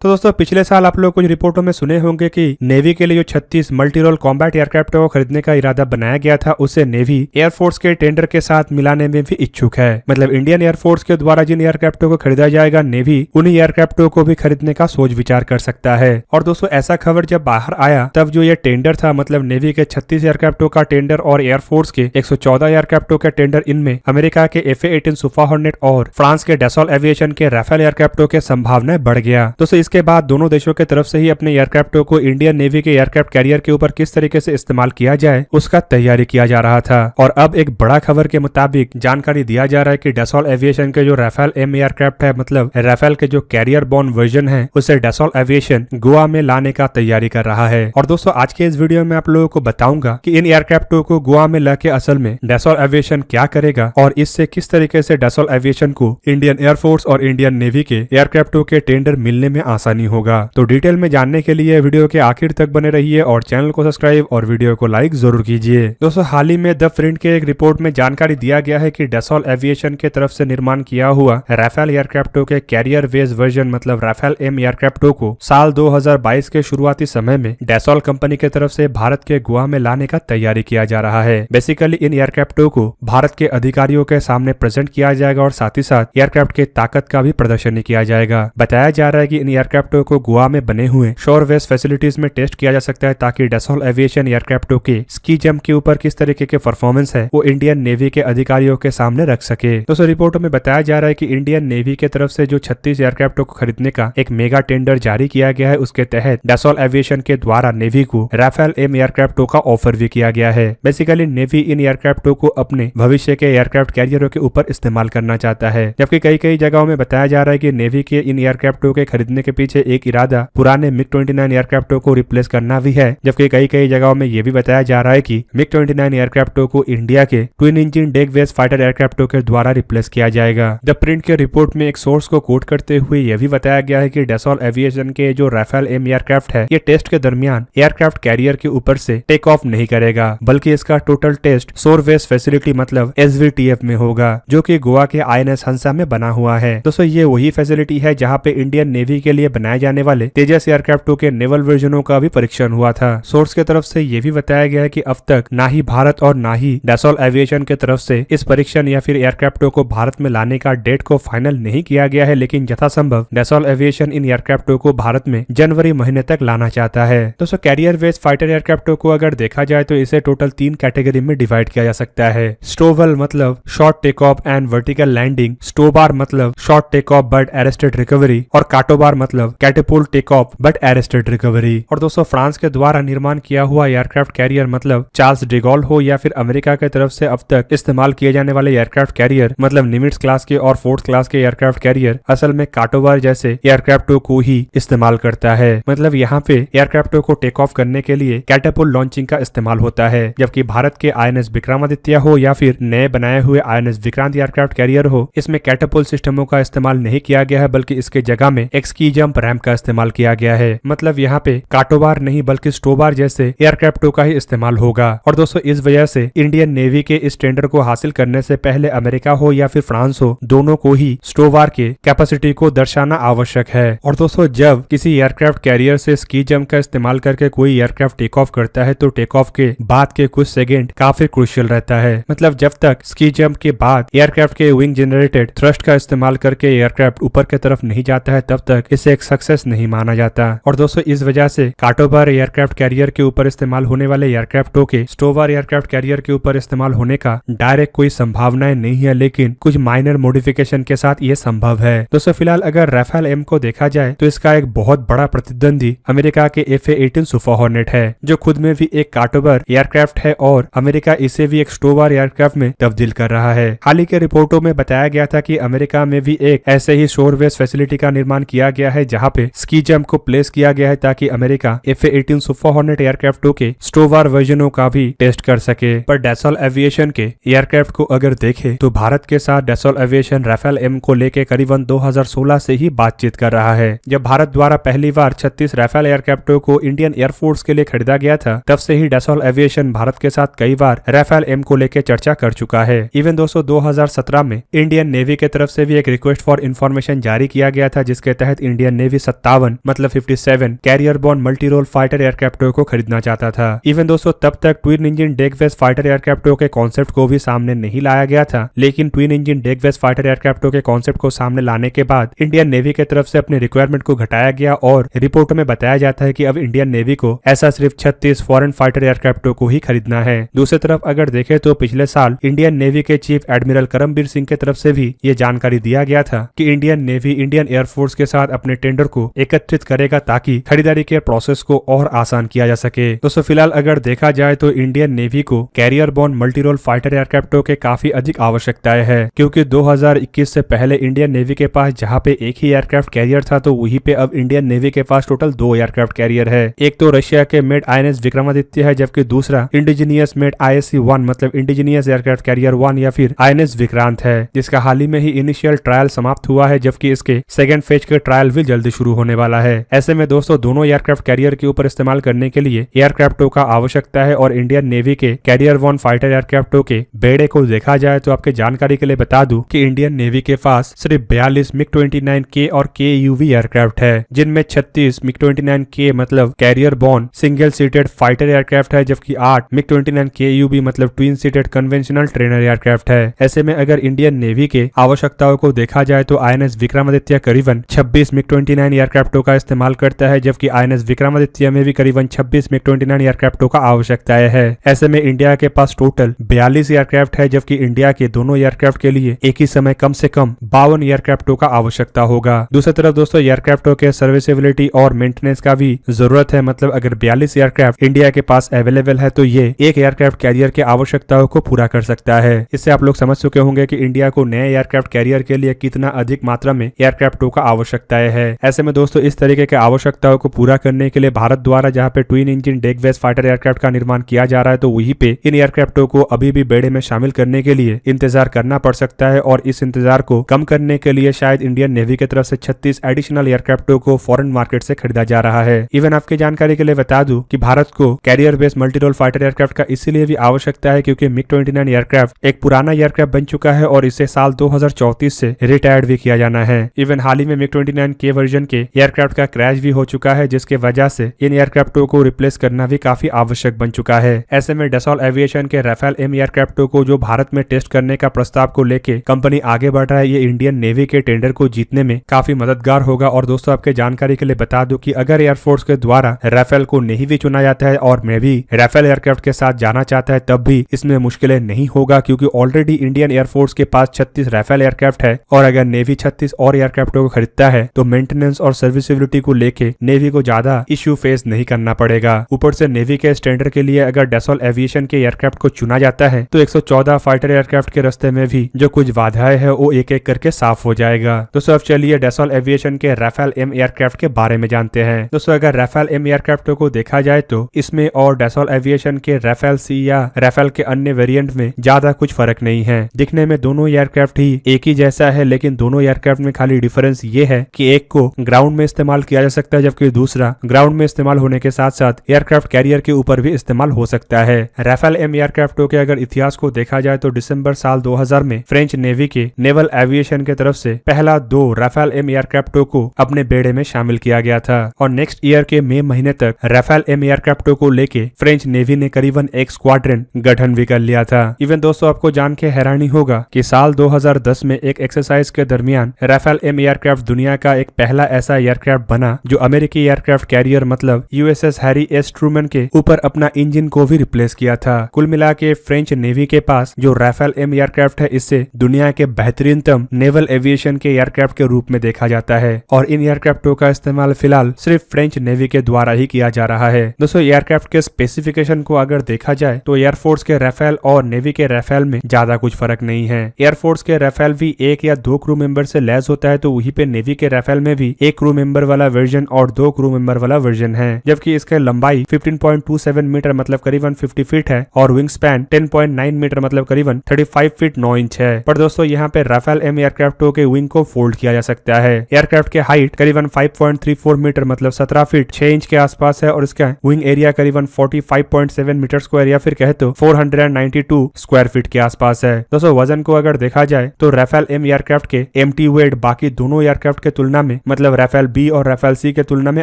तो दोस्तों पिछले साल आप लोग कुछ रिपोर्टों में सुने होंगे कि नेवी के लिए जो 36 मल्टी रोल कॉम्बैट एयरक्राफ्ट को खरीदने का इरादा बनाया गया था, उसे नेवी एयरफोर्स के टेंडर के साथ मिलाने में भी इच्छुक है। मतलब इंडियन एयरफोर्स के द्वारा जिन एयरक्राफ्टों को खरीदा जाएगा, नेवी उन्हीं एयरक्राफ्टों को भी खरीदने का सोच विचार कर सकता है। और दोस्तों ऐसा खबर जब बाहर आया तब जो ये टेंडर था, मतलब नेवी के 36 एयरक्राफ्टों का टेंडर और एयरफोर्स के 114 एयरक्राफ्टों का टेंडर, इनमें अमेरिका के FA-18 सुपर हॉर्नेट और फ्रांस के डैसॉल्ट एविएशन के राफेल एयरक्राफ्टों के संभावनाएं बढ़ गया। दोस्तों इसके बाद दोनों देशों की तरफ से ही अपने एयरक्राफ्टों को इंडियन नेवी के एयरक्राफ्ट कैरियर के ऊपर किस तरीके से इस्तेमाल किया जाए उसका तैयारी किया जा रहा था। और अब एक बड़ा खबर के मुताबिक जानकारी दिया जा रहा है कि डैसॉल्ट एविएशन के जो राफेल M एयरक्राफ्ट है, मतलब राफेल के जो कैरियर बॉर्न वर्जन है, उसे डैसॉल्ट एविएशन गोवा में लाने का तैयारी कर रहा है। और दोस्तों आज के इस वीडियो में आप लोगों को बताऊंगा कि इन एयरक्राफ्टों को गोवा में लाके असल में डैसॉल्ट एविएशन क्या करेगा और इससे किस तरीके से डैसॉल्ट एविएशन को इंडियन एयरफोर्स और इंडियन नेवी के एयरक्राफ्टों के टेंडर मिलने में आसानी होगा। तो डिटेल में जानने के लिए वीडियो के आखिर तक बने रहिए और चैनल को सब्सक्राइब और वीडियो को लाइक जरूर कीजिए। दोस्तों हाल ही में द प्रिंट के एक रिपोर्ट में जानकारी दिया गया है कि डैसॉल्ट एविएशन के तरफ से निर्माण किया हुआ राफेल एयरक्राफ्टों के कैरियर बेस वर्जन, मतलब राफेल M एयरक्राफ्टों को साल 2022 के शुरुआती समय में डैसॉल्ट कंपनी के तरफ से भारत के गोवा में लाने का तैयारी किया जा रहा है। बेसिकली इन एयरक्राफ्टों को भारत के अधिकारियों के सामने प्रेजेंट किया जाएगा और साथ ही साथ एयरक्राफ्ट के ताकत का भी प्रदर्शन किया जाएगा। बताया जा रहा है कि इन एयरक्राफ्टों को गोवा में बने हुए शोर बेस फैसिलिटीज में टेस्ट किया जा सकता है ताकि डैसॉल्ट एविएशन एयरक्राफ्टों के स्की जंप के ऊपर किस तरीके के परफॉर्मेंस है वो इंडियन नेवी के अधिकारियों के सामने रख सके। दोस्तों रिपोर्टों में बताया जा रहा है कि इंडियन नेवी के तरफ से जो 36 एयरक्राफ्टों को खरीदने का एक मेगा टेंडर जारी किया गया है, उसके तहत डैसॉल्ट एविएशन के द्वारा नेवी को राफेल M एयरक्राफ्टों का ऑफर भी किया गया है। बेसिकली नेवी इन एयरक्राफ्टों को अपने भविष्य के एयरक्राफ्ट कैरियरों के ऊपर इस्तेमाल करना चाहता है, जबकि कई जगहों में बताया जा रहा है कि नेवी के इन एयरक्राफ्टों के खरीदने के पीछे एक इरादा पुराने MiG-29 एयरक्राफ्टों को रिप्लेस करना भी है। जबकि कई जगहों में यह भी बताया जा रहा है कि MiG-29 एयरक्राफ्टों को इंडिया के twin engine deck base fighter एयरक्राफ्टों के द्वारा रिप्लेस किया जाएगा। द प्रिंट के रिपोर्ट में एक सोर्स को कोट करते हुए यह भी बताया गया है कि डैसॉल्ट एविएशन के जो राफेल M एयरक्राफ्ट है, ये टेस्ट के दरमियान एयरक्राफ्ट कैरियर के ऊपर से टेक ऑफ नहीं करेगा, बल्कि इसका टोटल टेस्ट शोर बेस फैसिलिटी मतलब SVTF में होगा, जो कि गोवा के INS हंसा में बना हुआ है। दोस्तों ये वही फैसिलिटी है जहाँ पे इंडियन नेवी के लिए बनाए जाने वाले तेजस एयरक्राफ्टों के नेवल वर्जनों का भी परीक्षण हुआ था। सोर्स के तरफ से यह भी बताया गया है कि अब तक ना ही भारत और ना ही डैसॉल्ट एविएशन के तरफ से इस परीक्षण या फिर एयरक्राफ्टों को भारत में लाने का डेट को फाइनल नहीं किया गया है, लेकिन यथासंभव डैसॉल्ट एविएशन इन एयरक्राफ्टों को भारत में जनवरी महीने तक लाना चाहता है। दोस्तों कैरियर बेस्ड फाइटर एयरक्राफ्टों को अगर देखा जाए तो इसे टोटल 3 कैटेगरी में डिवाइड किया जा सकता है। स्टोवल मतलब short take off and vertical landing, STOBAR मतलब short take off but arrested recovery और काटोबार मतलब catapult take off but arrested recovery. और दोस्तों फ्रांस के द्वारा निर्माण किया हुआ एयरक्राफ्ट कैरियर मतलब चार्ल्स डिगॉल हो या फिर अमेरिका की तरफ से अब तक इस्तेमाल किए जाने वाले एयरक्राफ्ट कैरियर मतलब निमिट्स क्लास के और फोर्थ क्लास के एयरक्राफ्ट कैरियर असल में काटोबार जैसे एयरक्राफ्टों को ही इस्तेमाल करता है। मतलब यहाँ पे एयरक्राफ्टों को टेक ऑफ करने के लिए कैटेपुल्ट लॉन्चिंग का इस्तेमाल होता है, जबकि भारत के INS विक्रमादित्य हो या फिर नए बनाए हुए INS विक्रांत एयरक्राफ्ट कैरियर हो, इसमें कैटेपुल्ट सिस्टमों का इस्तेमाल नहीं किया गया है, बल्कि इसके जगह में एक स्की जंप रैंप का इस्तेमाल किया गया है। मतलब यहाँ पे काटोबार नहीं बल्कि स्टोबार जैसे एयरक्राफ्टों का ही इस्तेमाल होगा। और दोस्तों इस वजह से इंडियन नेवी के इस टेंडर को हासिल करने से पहले अमेरिका हो या फिर फ्रांस हो, दोनों को ही स्टोबार के कैपेसिटी को दर्शाना आवश्यक है। और दोस्तों जब किसी एयरक्राफ्ट कैरियर से स्की जंप का इस्तेमाल करके कोई एयरक्राफ्ट टेक ऑफ करता है तो टेक ऑफ के बाद के कुछ सेकेंड काफी क्रूशियल रहता है। मतलब जब तक स्की जंप के बाद एयरक्राफ्ट के विंग जनरेटेड थ्रस्ट का इस्तेमाल करके एयरक्राफ्ट ऊपर की तरफ नहीं जाता है, तब तक इसे एक सक्सेस नहीं माना जाता। और दोस्तों इस वजह से काटोबार एयरक्राफ्ट कैरियर के ऊपर इस्तेमाल होने वाले एयरक्राफ्टों के स्टोबार एयरक्राफ्ट कैरियर के ऊपर इस्तेमाल होने का डायरेक्ट कोई संभावनाएं नहीं है, लेकिन कुछ माइनर मॉडिफिकेशन के साथ ये संभव है। दोस्तों फिलहाल अगर राफेल M को देखा जाए तो इसका एक बहुत बड़ा प्रतिद्वंदी अमेरिका के FA-18 सुपर हॉर्नेट है, जो खुद में भी एक काटोबार एयरक्राफ्ट है और अमेरिका इसे भी एक स्टोबार एयरक्राफ्ट में तब्दील कर रहा है। हाल ही के रिपोर्टों में बताया गया था कि अमेरिका में भी एक ऐसे ही शोर बेस फैसिलिटी का निर्माण किया गया है, जहाँ पे स्की जंप को प्लेस किया गया है ताकि अमेरिका FA-18 सुपर हॉर्नेट एयरक्राफ्टों के स्टोबार वर्जनों का भी टेस्ट कर सके। पर डैसॉल्ट एविएशन के एयरक्राफ्ट को अगर देखें तो भारत के साथ डैसॉल्ट एविएशन राफेल M को लेके करीबन 2016 से ही बातचीत कर रहा है। जब भारत द्वारा पहली बार 36 राफेल एयरक्राफ्टों को इंडियन एयरफोर्स के लिए खरीदा गया था, तब से ही डैसॉल्ट एविएशन भारत के साथ कई बार राफेल M को लेके चर्चा कर चुका है। इवन दोस्तों 2017 में इंडियन नेवी के तरफ से भी एक रिक्वेस्ट फॉर इंफॉर्मेशन जारी किया गया था, जिसके तहत इंडियन इंडियन नेवी 57 मतलब 57 carrier borne multi role fighter एयरक्राफ्टों को खरीदना चाहता था। इवन दोस्तों तब तक twin engine deck based fighter एयरक्राफ्टों के कॉन्सेप्ट को भी सामने नहीं लाया गया था, लेकिन twin engine deck based fighter एयरक्राफ्टों के कॉन्सेप्ट को सामने लाने के बाद इंडियन नेवी की तरफ से अपने रिक्वायरमेंट को घटाया गया और रिपोर्टों में बताया जाता है कि अब इंडियन नेवी को ऐसा सिर्फ 36 फॉरेन फाइटर एयरक्राफ्टों को ही खरीदना है। दूसरी तरफ अगर देखें तो पिछले साल इंडियन नेवी के चीफ एडमिरल करमबीर सिंह की तरफ से भी ये जानकारी दिया गया था कि इंडियन नेवी इंडियन एयरफोर्स के साथ अपने टेंडर को एकत्रित करेगा ताकि खरीदारी के प्रोसेस को और आसान किया जा सके। दोस्तों फिलहाल अगर देखा जाए तो इंडियन नेवी को carrier borne multi role fighter एयरक्राफ्टों के काफी अधिक आवश्यकताएं है, क्योंकि 2021 से पहले इंडियन नेवी के पास जहां पे एक ही एयरक्राफ्ट कैरियर था तो वहीं पे अब इंडियन नेवी के पास टोटल 2 एयरक्राफ्ट कैरियर है। एक तो रशिया के मेड INS विक्रमादित्य है, जबकि दूसरा इंडिजीनियस मेड ISC-1 मतलब इंडिजीनियस एयरक्राफ्ट कैरियर 1 या फिर INS विक्रांत है, जिसका हाल ही में ही इनिशियल ट्रायल समाप्त हुआ है, जबकि इसके सेकेंड फेज के ट्रायल भी जल्दी शुरू होने वाला है। ऐसे में दोस्तों दोनों एयरक्राफ्ट कैरियर के ऊपर इस्तेमाल करने के लिए एयरक्राफ्टों का आवश्यकता है और इंडियन नेवी के कैरियर 1 फाइटर एयरक्राफ्टों के बेड़े को देखा जाए तो आपके जानकारी के लिए बता दूं कि इंडियन नेवी के पास सिर्फ 42 MiG-29K और KUV एयरक्राफ्ट है, जिनमें 36 MiG-29K मतलब carrier borne single seated fighter aircraft है, जबकि 8 MiG-29 KUV मतलब twin seated conventional trainer aircraft है। ऐसे में अगर इंडियन नेवी के आवश्यकताओं को देखा जाए तो INS विक्रमादित्य करीबन 26 MiG-29 एयरक्राफ्टों का इस्तेमाल करता है, जबकि INS विक्रमादित्य में भी करीबन 26 MiG-29 एयरक्राफ्टों का आवश्यकताएं है। ऐसे में इंडिया के पास टोटल 42 एयरक्राफ्ट है, जबकि इंडिया के दोनों एयरक्राफ्ट के लिए एक ही समय कम से कम 52 एयरक्राफ्टों का आवश्यकता होगा। दूसरी तरफ दोस्तों एयरक्राफ्टों के सर्विसेबिलिटी और मेंटेनेंस का भी जरूरत है, मतलब अगर 42 एयरक्राफ्ट इंडिया के पास अवेलेबल है तो ये एक एयरक्राफ्ट कैरियर के आवश्यकताओं को पूरा कर सकता है। इससे आप लोग समझ चुके होंगे कि इंडिया को नए एयरक्राफ्ट कैरियर के लिए कितना अधिक मात्रा में एयरक्राफ्टों का आवश्यकताएं है। ऐसे में दोस्तों इस तरीके के आवश्यकताओं को पूरा करने के लिए भारत द्वारा जहां पे twin engine deck based fighter aircraft का निर्माण किया जा रहा है तो वहीं पे इन एयरक्राफ्टों को अभी भी बेड़े में शामिल करने के लिए इंतजार करना पड़ सकता है और इस इंतजार को कम करने के लिए शायद इंडियन नेवी की तरफ से 36 एडिशनल एयरक्राफ्टों को फॉरेन मार्केट से खरीदा जा रहा है। इवन आपकी जानकारी के लिए बता दूं कि भारत को carrier based multi role fighter aircraft का इसीलिए भी आवश्यकता है क्योंकि MiG-29 एयरक्राफ्ट एक पुराना एयरक्राफ्ट बन चुका है और इसे साल 2034 से रिटायर्ड भी किया जाना है। इवन हाल ही में MiG-29 के वर्जन के एयरक्राफ्ट का क्रैश भी हो चुका है, जिसके वजह से इन एयरक्राफ्टों को रिप्लेस करना भी काफी आवश्यक बन चुका है। ऐसे में डसॉल्ट एविएशन के राफेल M एयरक्राफ्टों को जो भारत में टेस्ट करने का प्रस्ताव को लेके कंपनी आगे बढ़ रहा है, ये इंडियन नेवी के टेंडर को जीतने में काफी मददगार होगा। और दोस्तों आपके जानकारी के लिए बता दूं कि अगर एयरफोर्स के द्वारा राफेल को नहीं भी चुना जाता है और मैं भी राफेल एयरक्राफ्ट के साथ जाना चाहता है तब भी इसमें मुश्किलें नहीं होगा, क्योंकि ऑलरेडी इंडियन एयरफोर्स के पास 36 राफेल एयरक्राफ्ट है और अगर नेवी 36 और एयरक्राफ्टों को खरीदता है तो मेंटेनेंस और सर्विसेबिलिटी को लेके नेवी को ज्यादा इश्यू फेस नहीं करना पड़ेगा। ऊपर से नेवी के स्टैंडर्ड के लिए अगर डसॉल्ट एविएशन के एयरक्राफ्ट को चुना जाता है तो 114 फाइटर एयरक्राफ्ट के रास्ते में भी जो कुछ बाधाएं है वो एक एक करके साफ हो जाएगा। दोस्तों अब चलिए डसॉल्ट एविएशन के राफेल M एयरक्राफ्ट के बारे में जानते हैं। दोस्तों अगर राफेल M एयरक्राफ्टों को देखा जाए तो इसमें और डसॉल्ट एविएशन के राफेल C या राफेल के अन्य वेरिएंट में ज्यादा कुछ फर्क नहीं है। दिखने में दोनों एयरक्राफ्ट ही एक ही जैसा है, लेकिन दोनों एयरक्राफ्ट में खाली डिफरेंस ये है कि एक को ग्राउंड में इस्तेमाल किया जा सकता है जबकि दूसरा ग्राउंड में इस्तेमाल होने के साथ साथ एयरक्राफ्ट कैरियर के ऊपर भी इस्तेमाल हो सकता है। राफेल M एयरक्राफ्टों के अगर इतिहास को देखा जाए तो दिसंबर साल 2000 में फ्रेंच नेवी के नेवल एविएशन की तरफ से पहला 2 राफेल M एयरक्राफ्टों को अपने बेड़े में शामिल किया गया था और नेक्स्ट ईयर के मई महीने तक राफेल M एयरक्राफ्टों को लेके फ्रेंच नेवी ने करीबन एक स्क्वाड्रन गठन भी कर लिया था। इवन दोस्तों आपको जान के हैरानी होगा कि साल 2010 में एक एक्सरसाइज के दरमियान राफेल M एयरक्राफ्ट दुनिया का एक पहला ऐसा एयरक्राफ्ट बना जो अमेरिकी एयरक्राफ्ट कैरियर मतलब USS हैरी एस ट्रूमैन के ऊपर अपना इंजन को भी रिप्लेस किया था। कुल मिला के फ्रेंच नेवी के पास जो राफेल M एयरक्राफ्ट है इसे दुनिया के बेहतरीनतम नेवल एविएशन के एयरक्राफ्ट के रूप में देखा जाता है और इन एयरक्राफ्टों का इस्तेमाल फिलहाल सिर्फ फ्रेंच नेवी के द्वारा ही किया जा रहा है। दोस्तों एयरक्राफ्ट के स्पेसिफिकेशन को अगर देखा जाए तो एयरफोर्स के राफेल और नेवी के राफेल में ज्यादा कुछ फर्क नहीं है। एयरफोर्स के राफेल भी 1 या 2 क्रू मेंबर से लैस होता है तो वहीं पे नेवी के राफेल में भी 1 क्रू मेंबर वाला वर्जन और 2 क्रू मेंबर वाला वर्जन है, जबकि इसके लंबाई 15.27 मीटर मतलब करीबन 50 फीट है और विंग स्पैन 10.9 मीटर मतलब करीबन 35 फीट 9 इंच है। पर दोस्तों यहाँ पे राफेल M एयरक्राफ्टों के विंग को फोल्ड किया जा सकता है। एयरक्राफ्ट के हाइट करीबन 5.34 मीटर मतलब 17 फीट 6 इंच के आसपास है और इसका विंग एरिया करीबन 45.7 मीटर स्क्वायर या फिर कहे तो 492 स्क्वायर फीट के आसपास है। दोस्तों वजन को अगर देखा जाए तो राफेल M एयरक्राफ्ट के एम्प्टी वेट बाकी दोनों एयरक्राफ्ट के तुलना में मतलब राफेल बी और राफेल सी के तुलना में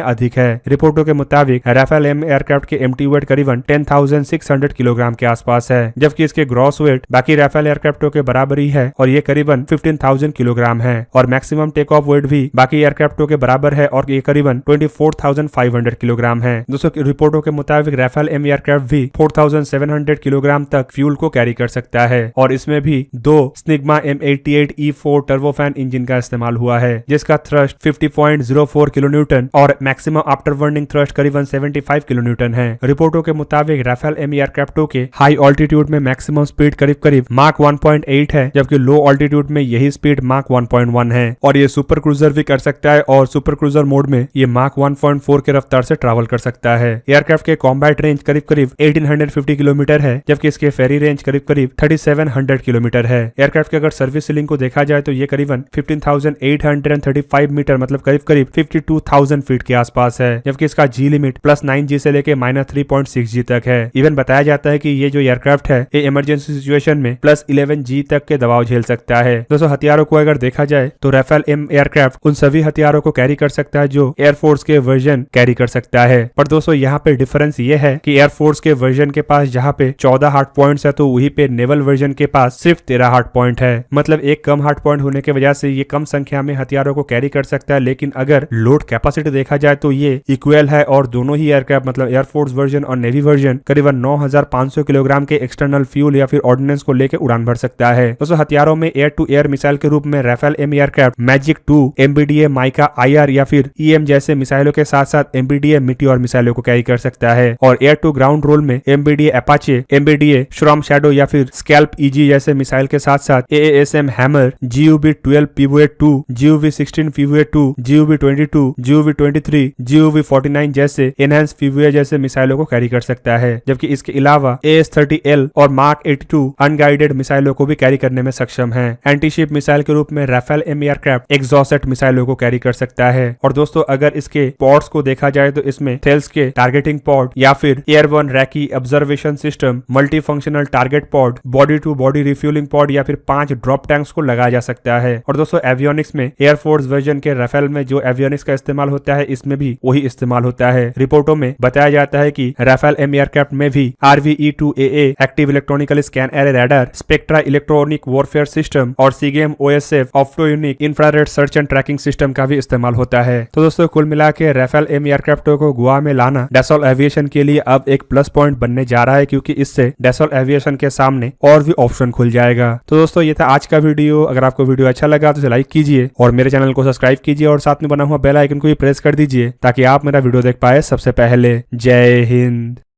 अधिक है। रिपोर्टों के मुताबिक राफेल एम एयरक्राफ्ट के एमटी वेट करीबन 10,600 किलोग्राम के आसपास है, जबकि इसके ग्रॉस वेट बाकी राफेल एयरक्राफ्टों के बराबर ही है और ये करीबन 15,000 किलोग्राम है। और मैक्सिमम टेक ऑफ वेट भी बाकी एयरक्राफ्टों के बराबर है और ये करीबन 24,500 किलोग्राम है। दोस्तों रिपोर्टों के मुताबिक राफेल एम एयरक्राफ्ट भी 4,700 किलोग्राम तक फ्यूल को कैरी कर सकता है और इसमें भी दो स्निग्मा M88E4 टर्बोफैन इंजन का इस्तेमाल हुआ है, जिसका थ्रस्ट 50.04 किलोन्यूटन और मैक्सिमम आफ्टर बर्निंग थ्रस्ट करीबन 75 किलोन्यूटन है। रिपोर्टों के मुताबिक राफेल एम एयरक्राफ्टों के हाई ऑल्टीट्यूड में मैक्सिमम स्पीड करीब माक 1.8 है, जबकि लो ऑल्टीट्यूड में यही स्पीड माक 1.1 है और ये सुपर क्रूजर भी कर सकता है और सुपर क्रूजर मोड में ये माक 1.4 के रफ्तार से ट्रैवल कर सकता है। एयरक्राफ्ट के कॉम्बैट रेंज करीब 1850 किलोमीटर है, जबकि इसके फेरी रेंज करीब 3700 किलोमीटर है। एयरक्राफ्ट के अगर सर्विस सीलिंग को देखा जाए तो ये करीबन 15,835 मीटर मतलब करीब 52,000 फीट के आसपास है, जबकि इसका जी लिमिट +9G से लेके -3.6G तक है। इवन बताया जाता है कि ये जो एयरक्राफ्ट है ये इमरजेंसी सिचुएशन में +11G तक के दबाव झेल सकता है। दोस्तों हथियारों को अगर देखा जाए तो राफेल एम एयरक्राफ्ट उन सभी हथियारों को कैरी कर सकता है जो एयरफोर्स के वर्जन कैरी कर सकता है। पर दोस्तों यहाँ पे डिफरेंस ये है कि एयरफोर्स के वर्जन के पास जहाँ पे 14 हार्ड पॉइंट्स है तो वहीं पे नेवल वर्जन के पास सिर्फ 13 हार्ड पॉइंट है। मतलब एक कम हार्ड पॉइंट होने की वजह से ये कम संख्या में हथियारों को कैरी कर सकता है, लेकिन अगर लोड कैपेसिटी देखा जाए तो ये इक्वल है और दोनों ही एयरक्राफ्ट मतलब एयरफोर्स वर्जन और नेवी वर्जन करीबन 9,500 किलोग्राम के एक्सटर्नल फ्यूल या फिर ऑर्डिनेंस को लेकर उड़ान भर सकता है। दोस्तों हथियारों में एयर टू एयर मिसाइल के रूप में Rafale M aircraft Magic 2, MBDA MICA IR या फिर EM जैसे मिसाइलों के साथ साथ MBDA मिटियोर मिसाइलों को कैरी कर सकता है और एयर टू ग्राउंड रोल में MBDA अपाचे, MBDA श्रॉम शैडो या फिर स्कैल्प EG जैसे मिसाइल के साथ साथ AASM hammer, GUV-12 PVA-2, GUV-16 PVA-2, GUV-22, GUV-23, GUV-49 जैसे एनहांस PVA जैसे मिसाइलों को कैरी कर सकता है, जबकि इसके अलावा AS-30L और मार्क 82 अनगाइडेड मिसाइलों को भी कैरी करने में सक्षम है। एंटीशिप मिसाइल के रूप में राफेल एम एयरक्राफ्ट एग्जॉसेट मिसाइलों को कैरी कर सकता है। और दोस्तों अगर इसके पॉड्स को देखा जाए तो इसमें थेल्स के टारगेटिंग पॉड या फिर airborne recce observation system, multi functional target pod, buddy to buddy refuelling pod या फिर 5 ड्रॉप टैंक्स को लगाया जा सकता है। और दोस्तों एवियोनिक्स में एयरफोर्स वर्जन के राफेल में जो एवियोनिक्स का इस्तेमाल होता है इसमें भी वही इस्तेमाल होता है। रिपोर्टों में बताया जाता है कि राफेल एम एयरक्राफ्ट में भी RVE-2AA active electronical scan array radar, Spectra electronic warfare system और सीगेम OSF optronic infrared search and tracking system का भी इस्तेमाल होता है। तो दोस्तों कुल मिला के राफेल एम एयरक्राफ्टों को गोवा में लाना डैसॉल्ट एविएशन के लिए अब एक प्लस पॉइंट बनने जा रहा है, क्योंकि इससे डैसॉल्ट एविएशन के सामने और भी ऑप्शन खुल जाएगा। तो दोस्तों ये था आज का वीडियो। अगर आपको वीडियो अच्छा लगा तो लाइक कीजिए और मेरे चैनल को सब्सक्राइब कीजिए और साथ में बना हुआ बेल आइकन को भी प्रेस कर दीजिए ताकि आप मेरा वीडियो देख पाए सबसे पहले। जय हिंद।